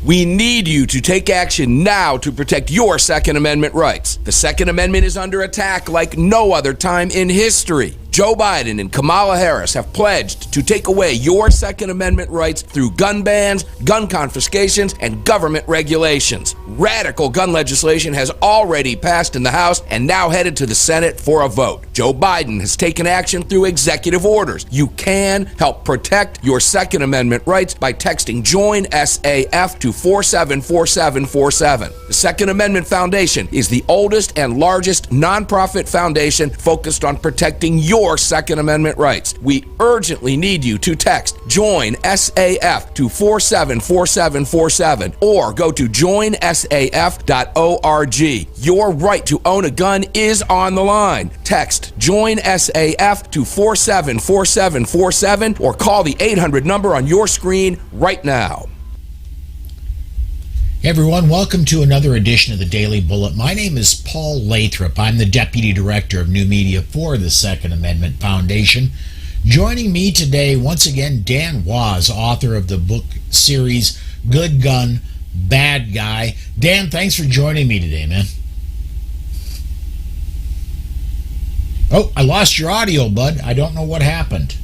We need you to take action now to protect your Second Amendment rights. The Second Amendment is under attack like no other time in history. Joe Biden and Kamala Harris have pledged to take away your Second Amendment rights through gun bans, gun confiscations, and government regulations. Radical gun legislation has already passed in the House and now headed to the Senate for a vote. Joe Biden has taken action through executive orders. You can help protect your Second Amendment rights by texting JOIN SAF to 474747. The Second Amendment Foundation is the oldest and largest nonprofit foundation focused on protecting your Second Amendment rights. We urgently need you to text JOIN SAF to 474747 or go to joinsaf.org. Your right to own a gun is on the line. Text JOIN SAF to 474747 or call the 800 number on your screen right now. Hey everyone, welcome to another edition of the Daily Bullet. My name is Paul Lathrop. I'm the Deputy Director of New Media for the Second Amendment Foundation. Joining me today, once again, Dan Waz, author of the book series Good Gun, Bad Guy. Dan, thanks for joining me today, man. Oh, I lost your audio, bud. I don't know what happened.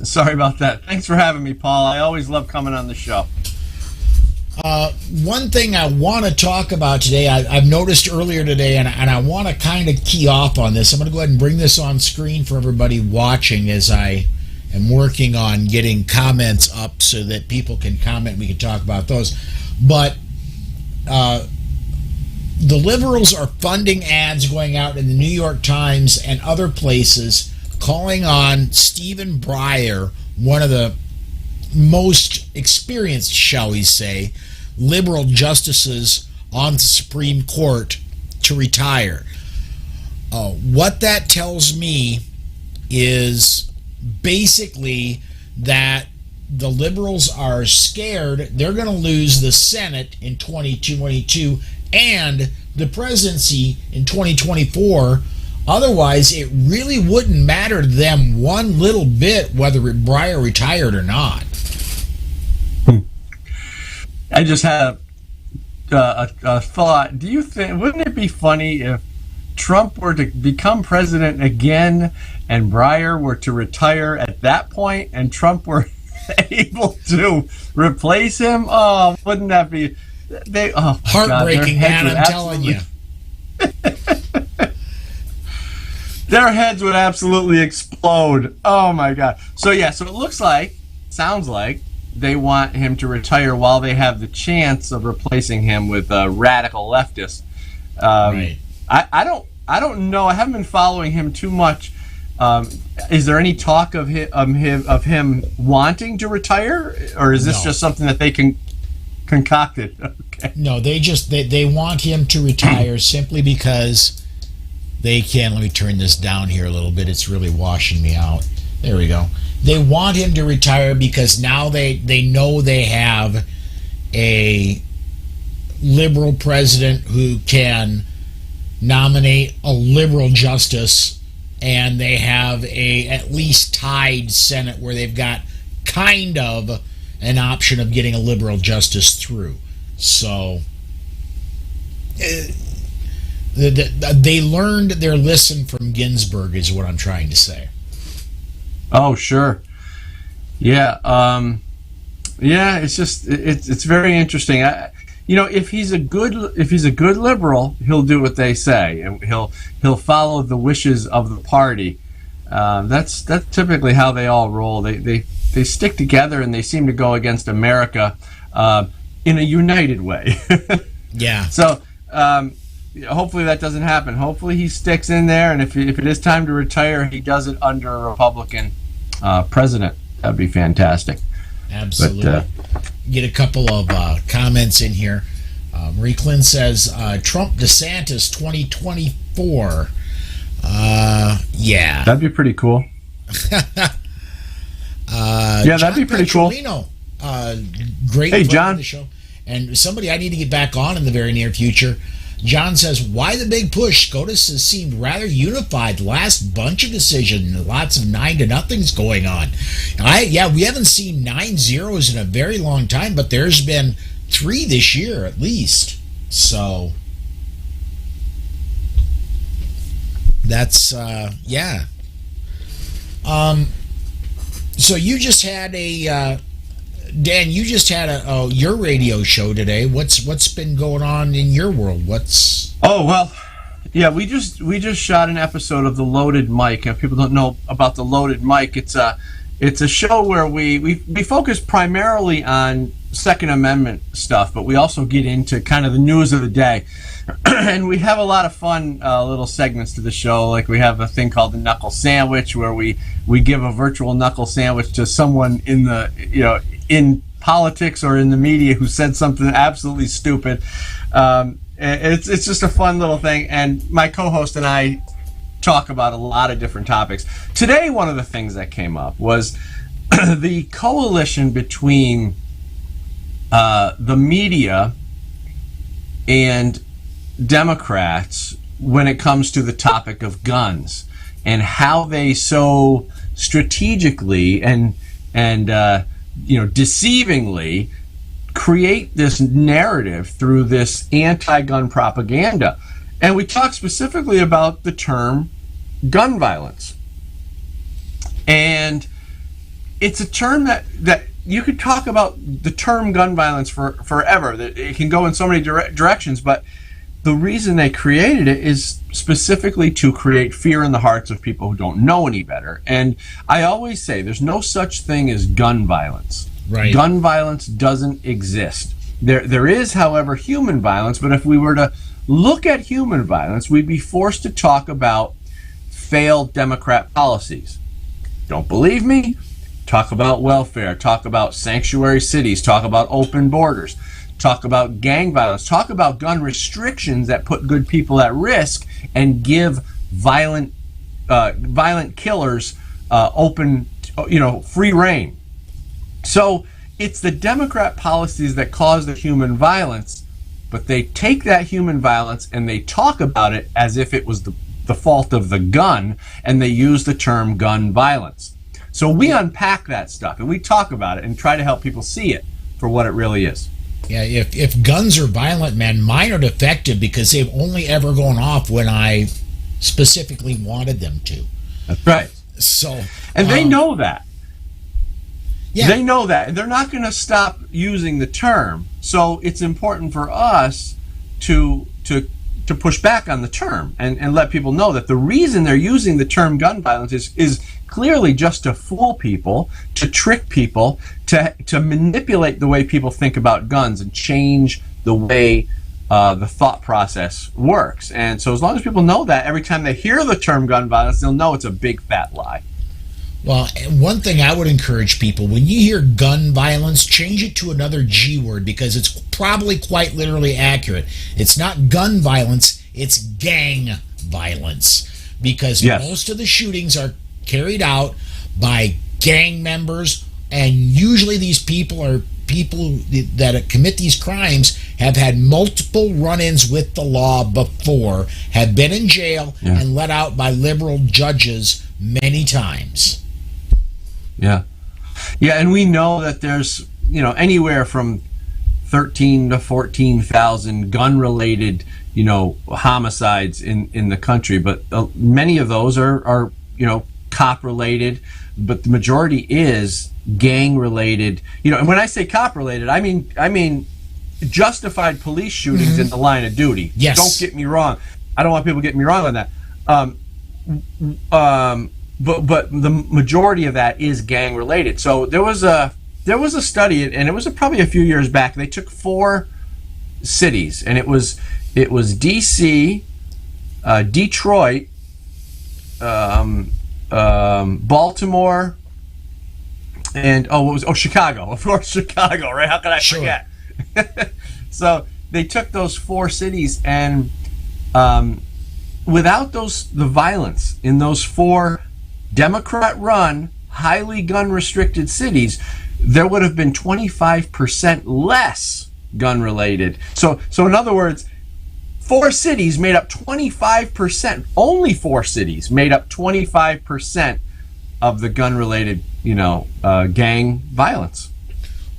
Sorry about that. Thanks for having me, Paul. I always love coming on the show. One thing I want to talk about today, I've noticed earlier today, and I want to kind of key off on this. I'm going to go ahead and bring this on screen for everybody watching as I am working on getting comments up so that people can comment. We can talk about those. But the liberals are funding ads going out in the New York Times and other places calling on Stephen Breyer, one of the most experienced, shall we say, liberal justices on the Supreme Court, to retire. What that tells me is basically that the liberals are scared they're going to lose the Senate in 2022 and the presidency in 2024. Otherwise, it really wouldn't matter to them one little bit whether Breyer retired or not. I just had a thought. Do you think, wouldn't it be funny if Trump were to become president again and Breyer were to retire at that point and Trump were able to replace him? Oh, wouldn't that be heartbreaking, man, I'm telling you. Their heads would absolutely explode. Oh my God. So yeah, so it sounds like they want him to retire while they have the chance of replacing him with a radical leftist. Right. I don't know. I haven't been following him too much. Is there any talk of him wanting to retire, or is this just something that they concocted? Okay. No, they want him to retire simply because they can. Let me turn this down here a little bit. It's really washing me out. There we go. They want him to retire because now they know they have a liberal president who can nominate a liberal justice, and they have a at least tied Senate where they've got kind of an option of getting a liberal justice through. So they learned their lesson from Ginsburg is what I'm trying to say. Oh, sure. Yeah. It's just, it's very interesting. If he's a good liberal, he'll do what they say, and he'll follow the wishes of the party. That's typically how they all roll. They stick together and they seem to go against America in a united way. Yeah. So hopefully that doesn't happen. Hopefully he sticks in there, and if it is time to retire, he does it under a Republican president. That'd be fantastic. Absolutely. But, get a couple of comments in here. Marie Klin says, Trump DeSantis 2024. Yeah. That'd be pretty cool. That'd be pretty cool. Great. Hey, John. The show. And somebody I need to get back on in the very near future. John says, why the big push? SCOTUS has seemed rather unified. Last bunch of decisions, lots of 9-0 going on. We haven't seen 9-0s in a very long time, but there's been 3 this year at least. So that's yeah. So you just had a Dan. You just had your radio show today. What's been going on in your world? Oh well, yeah. We just shot an episode of the Loaded Mic. If people don't know about the Loaded Mic, it's a show where we focus primarily on Second Amendment stuff, but we also get into kind of the news of the day. And we have a lot of fun little segments to the show. Like we have a thing called the Knuckle Sandwich, where we give a virtual knuckle sandwich to someone in politics or in the media who said something absolutely stupid. It's just a fun little thing. And my co-host and I talk about a lot of different topics. Today, one of the things that came up was the coalition between the media and Democrats when it comes to the topic of guns, and how they so strategically and deceivingly create this narrative through this anti-gun propaganda. And we talk specifically about the term gun violence. And it's a term that you could talk about the term gun violence forever. It can go in so many directions, but the reason they created it is specifically to create fear in the hearts of people who don't know any better. And I always say there's no such thing as gun violence. Right. Gun violence doesn't exist. There is, however, human violence, but if we were to look at human violence, we'd be forced to talk about failed Democrat policies. Don't believe me? Talk about welfare, talk about sanctuary cities, talk about open borders, talk about gang violence, talk about gun restrictions that put good people at risk and give violent killers free reign. So it's the Democrat policies that cause the human violence, but they take that human violence and they talk about it as if it was the fault of the gun, and they use the term gun violence. So we unpack that stuff and we talk about it and try to help people see it for what it really is. Yeah, if guns are violent, man, mine are defective because they've only ever gone off when I specifically wanted them to. That's right. So, and they know that. Yeah. They know that. They're not going to stop using the term. So it's important for us to push back on the term and let people know that the reason they're using the term gun violence is clearly just to fool people, to trick people, to manipulate the way people think about guns and change the way the thought process works. And so as long as people know that, every time they hear the term gun violence, they'll know it's a big fat lie. Well, one thing I would encourage people, when you hear gun violence, change it to another G word, because it's probably quite literally accurate. It's not gun violence, it's gang violence, because most of the shootings are carried out by gang members, and usually these people are people that commit these crimes have had multiple run-ins with the law before, have been in jail and let out by liberal judges many times. Yeah, and we know that there's anywhere from 13 to 14,000 gun-related homicides in the country, but many of those are cop-related, but the majority is gang-related. And when I say cop-related, I mean justified police shootings in the line of duty. Yes. Don't get me wrong. I don't want people getting me wrong on that. But the majority of that is gang related. So there was a study, and it was probably a few years back. They took 4 cities, and it was D.C., Detroit, Baltimore, and Chicago. Of course, Chicago, right? How could I forget? So they took those 4 cities, and without the violence in those 4 Democrat-run, highly gun-restricted cities, there would have been 25% less gun-related. So in other words, Four cities made up 25%. Only four cities made up 25% of the gun-related, gang violence.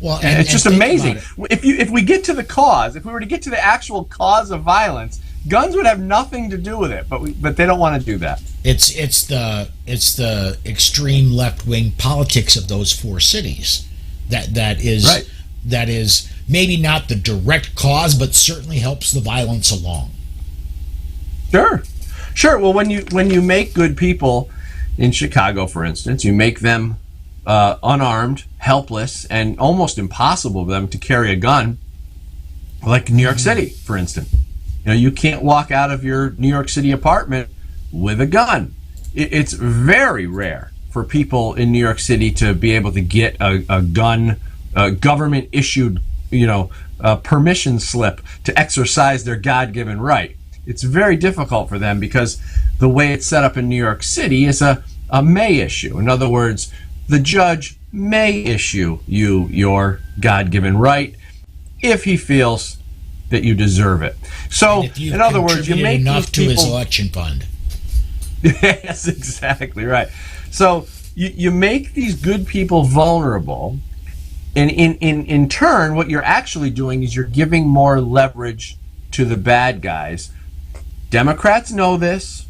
Well, and it's just amazing. If we get to the cause, if we were to get to the actual cause of violence, guns would have nothing to do with it. But they don't want to do that. It's the extreme left-wing politics of those four cities that is right. That is maybe not the direct cause, but certainly helps the violence along. Sure. Well, when you make good people in Chicago, for instance, you make them unarmed, helpless, and almost impossible for them to carry a gun, like New York City, for instance. You can't walk out of your New York City apartment with a gun. It's very rare for people in New York City to be able to get a gun, government-issued, permission slip to exercise their God-given right. It's very difficult for them because the way it's set up in New York City is a may issue. In other words, the judge may issue you your God-given right if he feels that you deserve it. So, in other words, you make enough these people, to his election fund. Yes, exactly right. So you make these good people vulnerable, and in turn, what you're actually doing is you're giving more leverage to the bad guys. Democrats know this.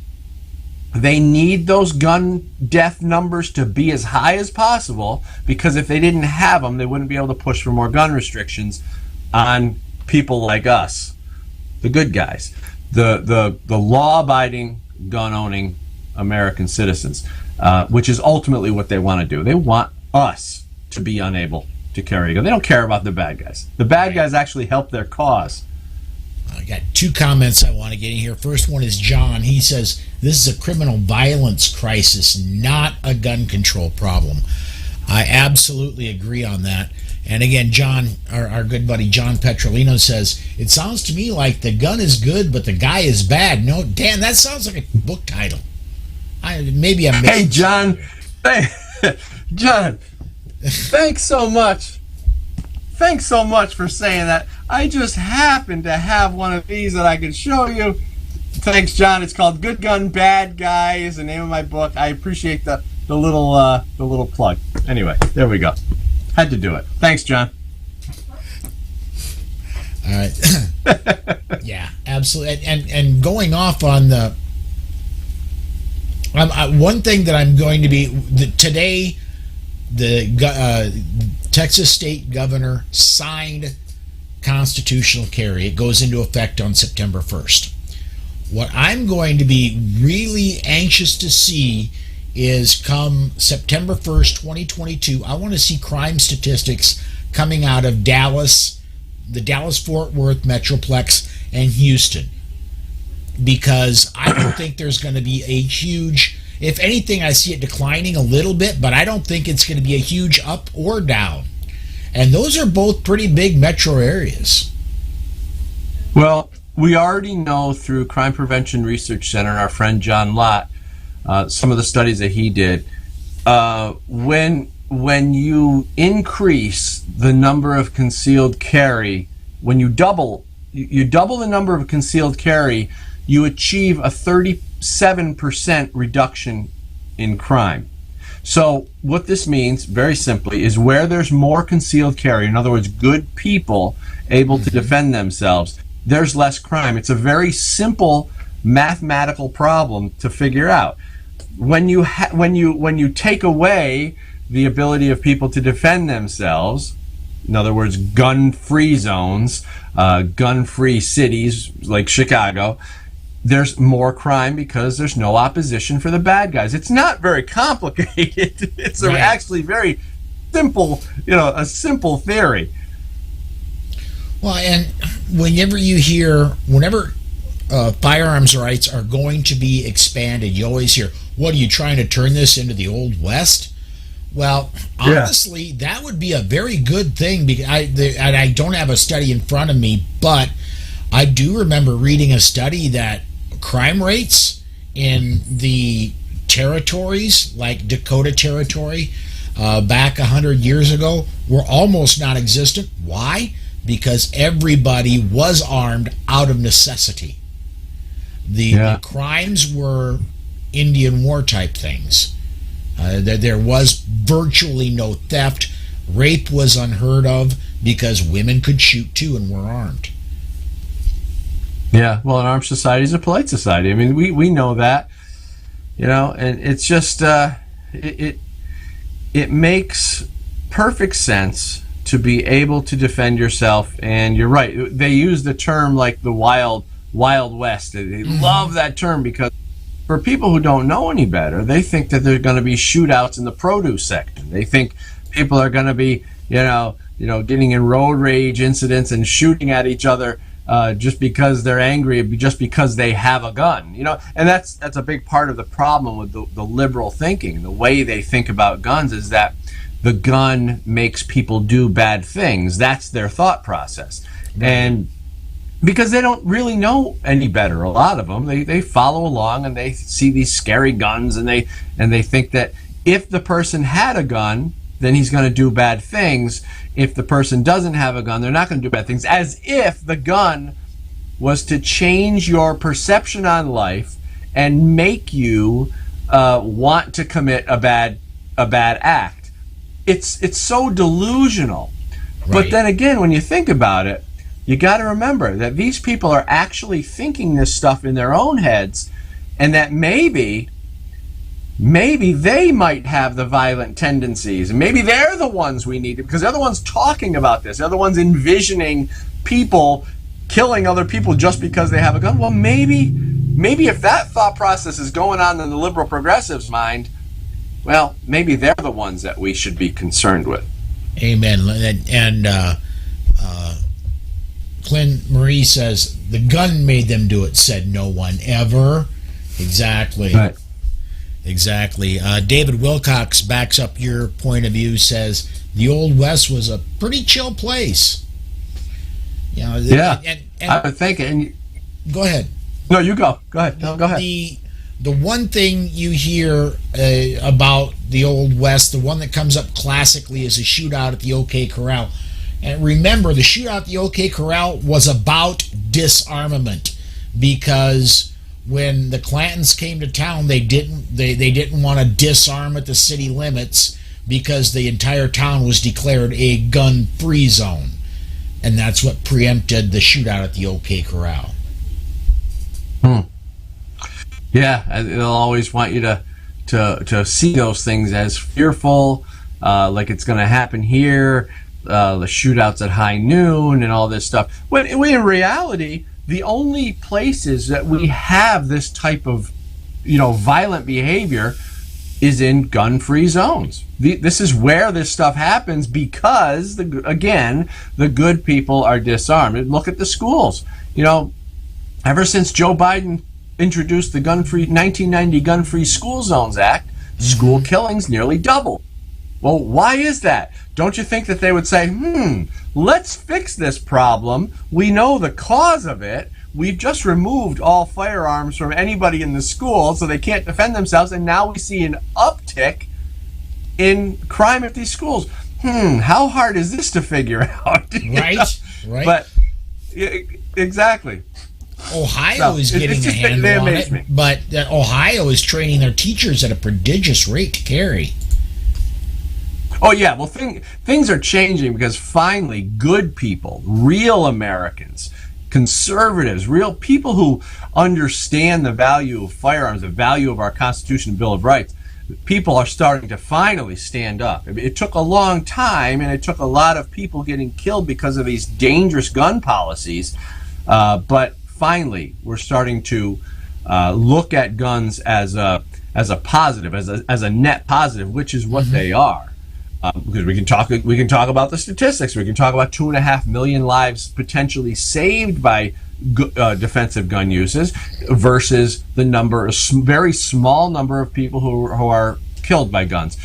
They need those gun death numbers to be as high as possible, because if they didn't have them, they wouldn't be able to push for more gun restrictions on people like us, the good guys, the law-abiding, gun-owning American citizens, which is ultimately what they want to do. They want us to be unable to carry a gun. They don't care about the bad guys. The bad guys actually help their cause. I got two comments I want to get in here. First one is John. He says, this is a criminal violence crisis, not a gun control problem. I absolutely agree on that. And again, John, our good buddy John Petrolino says, it sounds to me like the gun is good, but the guy is bad. No, Dan, that sounds like a book title. Maybe I'm missing. Hey, John. John, thanks so much. Thanks so much for saying that. I just happen to have one of these that I can show you. Thanks, John. It's called Good Gun, Bad Guy is the name of my book. I appreciate the little plug. Anyway, there we go. Had to do it. Thanks, John. All right. Yeah, absolutely. And going off on the one thing that I'm going to be today, the Texas state governor signed constitutional carry. It goes into effect on September 1st. What I'm going to be really anxious to see is come September 1st, 2022, I want to see crime statistics coming out of Dallas, the Dallas-Fort Worth Metroplex, and Houston. Because I don't think there's going to be a huge, if anything, I see it declining a little bit, but I don't think it's going to be a huge up or down. And those are both pretty big metro areas. Well, we already know through Crime Prevention Research Center and our friend John Lott, some of the studies that he did, when you increase the number of concealed carry, when you double the number of concealed carry, you achieve a 37% reduction in crime. So what this means, very simply, is where there's more concealed carry, in other words, good people able to defend themselves, there's less crime. It's a very simple mathematical problem to figure out. When you take away the ability of people to defend themselves, in other words, gun-free zones, gun-free cities like Chicago, there's more crime because there's no opposition for the bad guys. It's not very complicated. It's right. Actually very simple, a simple theory. Well, and whenever firearms rights are going to be expanded, you always hear, what, are you trying to turn this into the Old West? Well, honestly, that would be a very good thing, because I don't have a study in front of me, but I do remember reading a study that crime rates in the territories, like Dakota Territory, back 100 years ago, were almost non-existent. Why? Because everybody was armed out of necessity. The crimes were Indian War type things. There was virtually no theft. Rape was unheard of because women could shoot too and were armed. Yeah, well, an armed society is a polite society. I mean, we know that, and it's just it makes perfect sense to be able to defend yourself. And you're right. They use the term like the Wild West. They love that term because for people who don't know any better, they think that there's going to be shootouts in the produce section. They think people are going to be, getting in road rage incidents and shooting at each other just because they're angry, just because they have a gun. And that's a big part of the problem with the liberal thinking. The way they think about guns is that the gun makes people do bad things. That's their thought process. And because they don't really know any better, a lot of them, they follow along and they see these scary guns and they think that if the person had a gun, then he's going to do bad things. If the person doesn't have a gun, they're not going to do bad things, as if the gun was to change your perception on life and make you want to commit a bad act. It's so delusional. Right. But then again, when you think about it, you got to remember that these people are actually thinking this stuff in their own heads, and that maybe they might have the violent tendencies, and maybe they're the ones we need, because they're the ones talking about this. They're the ones envisioning people killing other people just because they have a gun. Well, maybe if that thought process is going on in the liberal progressives' mind, well, maybe they're the ones that we should be concerned with. Amen. And Clint Marie says, the gun made them do it, said no one ever. Exactly. Right. Exactly. David Wilcox backs up your point of view, says the Old West was a pretty chill place. Yeah, and I would think. And go ahead. No, you go. Go ahead. No, go ahead. The one thing you hear about the Old West, the one that comes up classically, is a shootout at the OK Corral. And remember, the shootout at the OK Corral was about disarmament, because when the Clantons came to town, they didn't want to disarm at the city limits because the entire town was declared a gun-free zone, and that's what preempted the shootout at the OK Corral. Yeah, they'll always want you to see those things as fearful, like it's going to happen here, the shootouts at high noon and all this stuff. When in reality, the only places that we have this type of, violent behavior is in gun-free zones. This is where this stuff happens because, the good people are disarmed. And look at the schools. Ever since Joe Biden introduced the 1990 Gun-Free School Zones Act, school killings nearly doubled. Well, why is that? Don't you think that they would say, let's fix this problem. We know the cause of it. We've just removed all firearms from anybody in the school so they can't defend themselves, and now we see an uptick in crime at these schools. How hard is this to figure out? Right. But exactly. Ohio is getting a handle on it, but Ohio is training their teachers at a prodigious rate to carry. Oh yeah, well things are changing because finally good people, real Americans, conservatives, real people who understand the value of firearms, the value of our Constitution and Bill of Rights, people are starting to finally stand up. It took a long time, and it took a lot of people getting killed because of these dangerous gun policies, but finally we're starting to look at guns as a positive, as a net positive, which is what they are. Because we can talk about the statistics. We can talk about 2.5 million lives potentially saved by defensive gun uses versus the very small number of people who are killed by guns.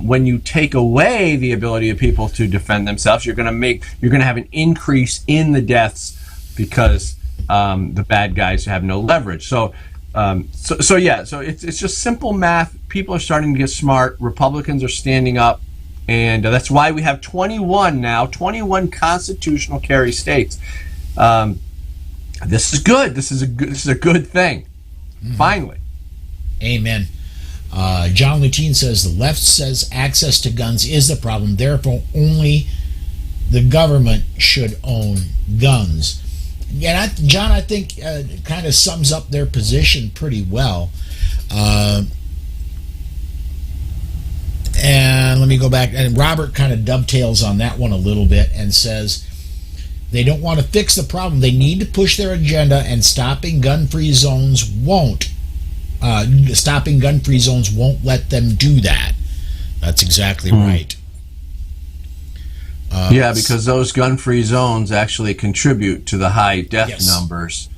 When you take away the ability of people to defend themselves, you're going to have an increase in the deaths because the bad guys have no leverage. So it's just simple math. People are starting to get smart. Republicans are standing up. And that's why we have 21 constitutional carry states. I This is good. This is a good thing. Mm-hmm. Finally. Amen. John Lutine says the left says access to guns is the problem. Therefore, only the government should own guns. Yeah, John, I think kind of sums up their position pretty well. And let me go back. And Robert kind of dovetails on that one a little bit and says they don't want to fix the problem. They need to push their agenda, and stopping gun-free zones won't. Stopping gun-free zones won't let them do that. That's exactly right. Yeah, because those gun-free zones actually contribute to the high death numbers.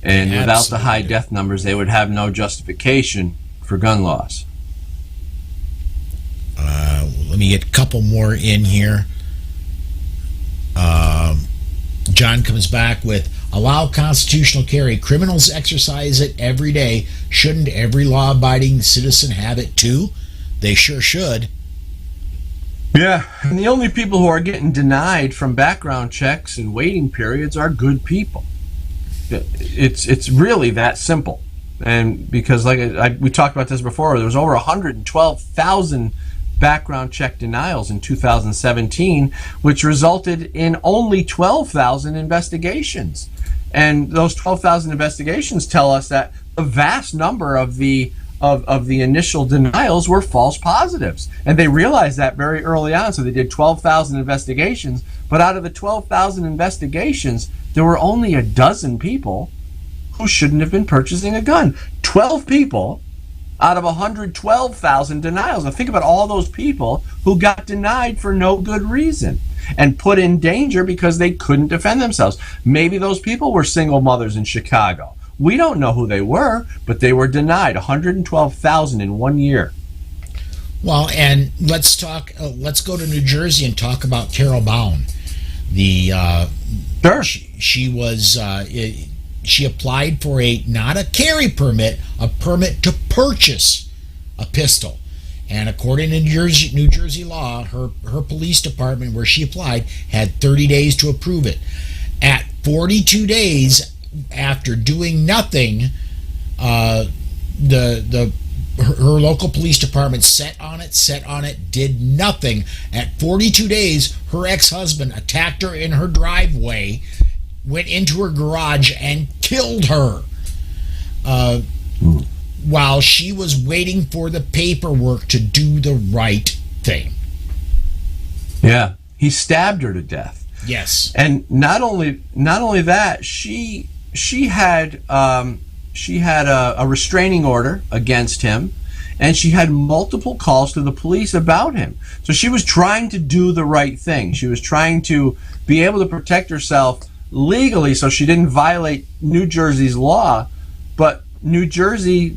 And without the high death numbers, they would have no justification for gun laws. Let me get a couple more in here. John comes back with, allow constitutional carry. Criminals exercise it every day. Shouldn't every law-abiding citizen have it too? They sure should. Yeah, and the only people who are getting denied from background checks and waiting periods are good people. It's really that simple. And because we talked about this before, there was over 112,000 background check denials in 2017, which resulted in only 12,000 investigations. And those 12,000 investigations tell us that a vast number of the initial denials were false positives. And they realized that very early on, so they did 12,000 investigations, but out of the 12,000 investigations, there were only a dozen people who shouldn't have been purchasing a gun. 12 people out of 112,000 denials. Now think about all those people who got denied for no good reason and put in danger because they couldn't defend themselves. Maybe those people were single mothers in Chicago. We don't know who they were, but they were denied 112,000 in 1 year. Well, and let's talk. Let's go to New Jersey and talk about Carol Bowen. Sure. She was. She applied for not a carry permit, a permit to purchase a pistol. And according to New Jersey law, her police department where she applied had 30 days to approve it. At 42 days after doing nothing, her local police department set on it, did nothing. At 42 days, her ex-husband attacked her in her driveway, went into her garage and killed her while she was waiting for the paperwork to do the right thing. Yeah, he stabbed her to death. Yes, and not only that, she had a restraining order against him, and she had multiple calls to the police about him. So she was trying to do the right thing. She was trying to be able to protect herself legally so she didn't violate New Jersey's law. But New Jersey,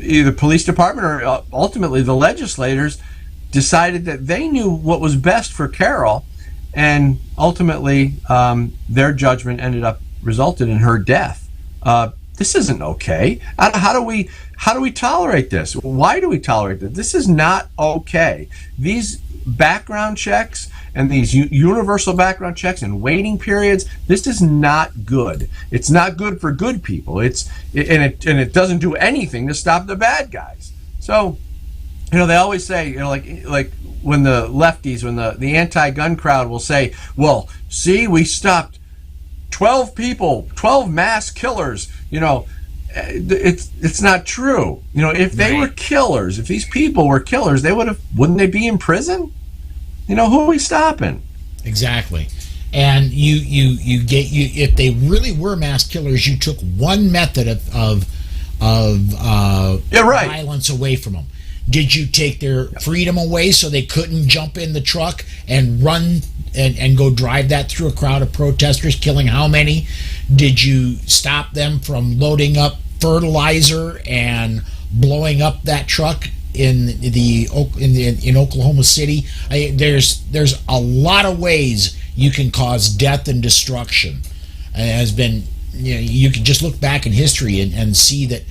either police department or ultimately the legislators, decided that they knew what was best for Carol, and ultimately their judgment resulted in her death. This isn't okay. How do we tolerate this? Why do we tolerate this? This is not okay. These background checks and these universal background checks and waiting periods, this is not good. It's not good for good people. And it doesn't do anything to stop the bad guys. So, they always say, like when the lefties, when the anti-gun crowd will say, well, see, we stopped 12 people, 12 mass killers. It's not true. If they were killers, if these people were killers, wouldn't they be in prison? Who are we stopping? Exactly. And if they really were mass killers, you took one method of violence away from them. Did you take their freedom away so they couldn't jump in the truck and run and go drive that through a crowd of protesters, killing how many? Did you stop them from loading up fertilizer and blowing up that truck in Oklahoma City? There's a lot of ways you can cause death and destruction. It has been, you can just look back in history and see that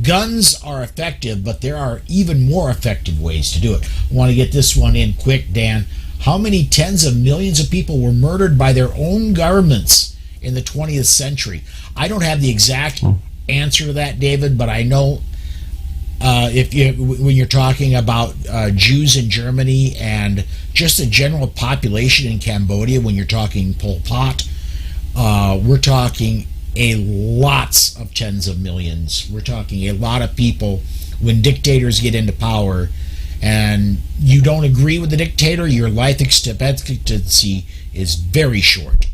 guns are effective, but there are even more effective ways to do it. I want to get this one in quick, Dan. How many tens of millions of people were murdered by their own governments in the 20th century? I don't have the exact answer to that, David, but I know when you're talking about Jews in Germany and just the general population in Cambodia, when you're talking Pol Pot, we're talking lots of tens of millions. We're talking a lot of people. When dictators get into power and you don't agree with the dictator, your life expectancy is very short.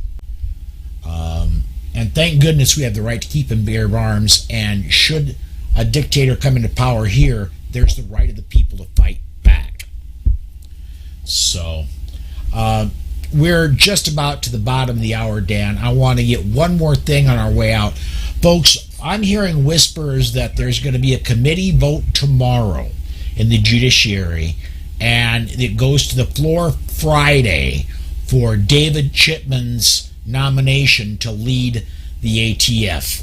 And thank goodness we have the right to keep and bear arms, and should a dictator come into power here, there's the right of the people to fight back. So, we're just about to the bottom of the hour, Dan. I want to get one more thing on our way out. Folks, I'm hearing whispers that there's going to be a committee vote tomorrow in the judiciary, and it goes to the floor Friday for David Chipman's nomination to lead the ATF.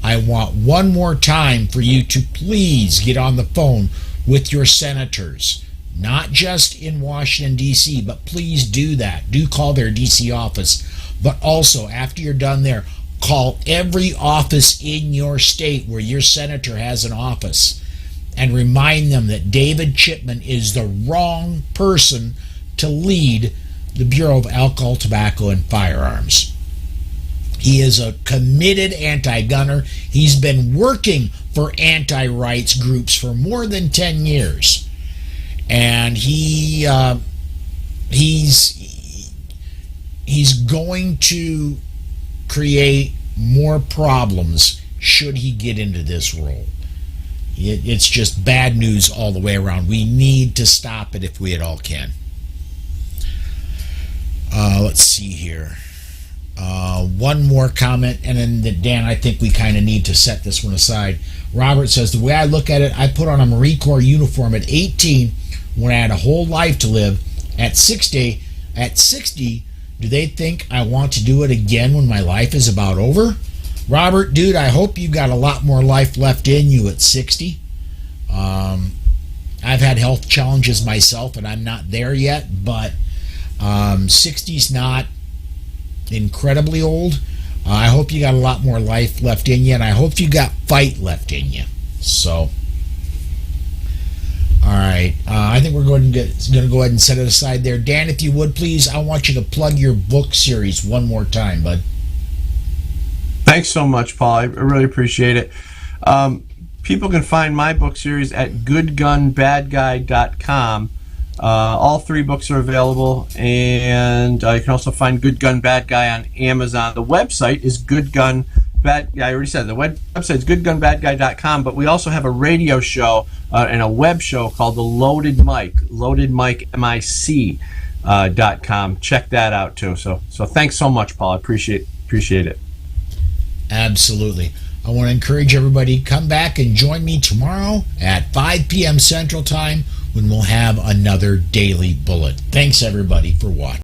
I want one more time for you to please get on the phone with your senators, not just in Washington, D.C., but please do that. Do call their D.C. office. But also, after you're done there, call every office in your state where your senator has an office and remind them that David Chipman is the wrong person to lead the Bureau of Alcohol, Tobacco, and Firearms. He is a committed anti-gunner. He's been working for anti-rights groups for more than 10 years. And he's going to create more problems should he get into this role. It's just bad news all the way around. We need to stop it if we at all can. Let's see here. One more comment, and then, Dan, I think we kind of need to set this one aside. Robert says, the way I look at it, I put on a Marine Corps uniform at 18 when I had a whole life to live. At 60, do they think I want to do it again when my life is about over? Robert, dude, I hope you've got a lot more life left in you at 60. I've had health challenges myself, and I'm not there yet, but 60's not incredibly old. I hope you got a lot more life left in you, and I hope you got fight left in you. So, all right, I think we're going to go ahead and set it aside there. Dan, if you would please, I want you to plug your book series one more time, bud. Thanks so much, Paul. I really appreciate it. People can find my book series at goodgunbadguy.com. All 3 books are available, and you can also find Good Gun Bad Guy on Amazon. The website is Good Gun Bad Guy. I already said the website is goodgunbadguy.com, but we also have a radio show and a web show called The Loaded Mic, loadedmicmic.com. Check that out too. So thanks so much, Paul. I appreciate it. Absolutely. I want to encourage everybody, come back and join me tomorrow at 5 p.m. Central Time when we'll have another Daily Bullet. Thanks, everybody, for watching.